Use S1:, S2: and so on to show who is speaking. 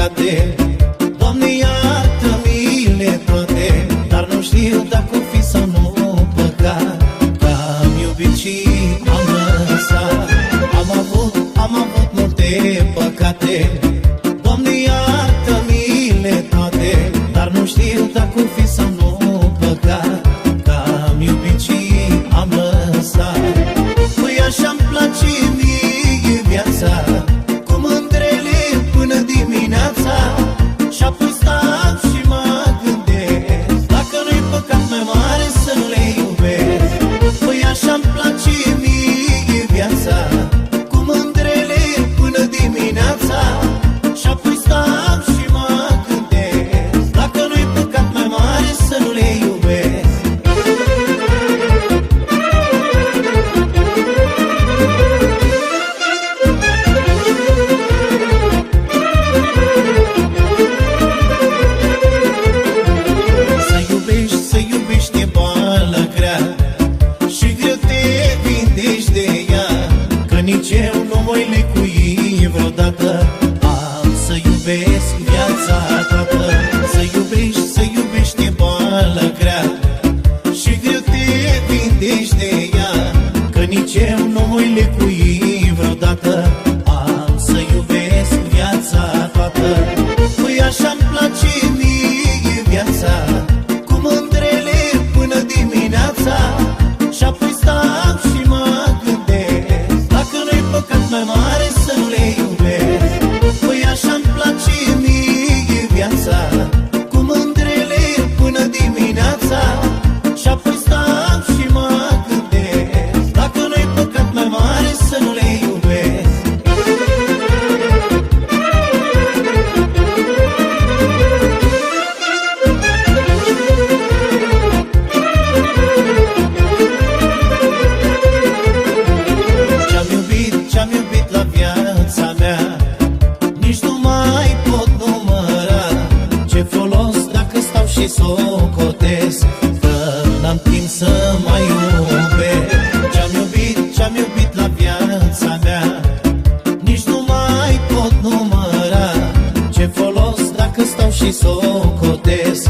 S1: păcate. Doamne, iartă-mi-le toate, dar nu știu dacă o fi sau nu păcat. Că am iubit și am lăsat, am avut multe păcate. Doamne, iartă-mi-le toate, dar nu știu dacă o fi sau nu păcat. Că am iubit și am lăsat. Păi așa-mi place mie viața, cu mândrele până dimineața. Și apoi stau și mă gândesc, dacă nu-i păcat mai mare să nu le iubesc. Păi așa-mi place mie viața, cu mândrele până dimineața. Și apoi stau și mă gândesc, dacă nu-i păcat mai mare să nu le iubesc. Să iubești e boală grea și greu te vindești de ea, că nici eu nu voi lecui vreodată. Am să iubesc viața toată. Să iubești e boală grea și greu te vindești de ea, că nici eu nu voi lecui vreodată. Am să iubesc viața toată. Păi așa-mi place mie viața, cu mândrele până dimineața. Și apoi stau și mă gândesc, dacă nu-i păcat mai mare să nu le iubesc. Păi așa-mi place mie viața, cu mândrele până dimineața. Și apoi stau și mă gândesc, dacă nu-i păcat mai mare să nu le iubesc. Ce-am iubit la viața mea, nici nu mai pot număra. Ce folos dacă stau și socotesc, că n-am timp să mai iubesc. Ce-am iubit la viața mea, nici nu mai pot număra. Ce folos dacă stau și socotesc,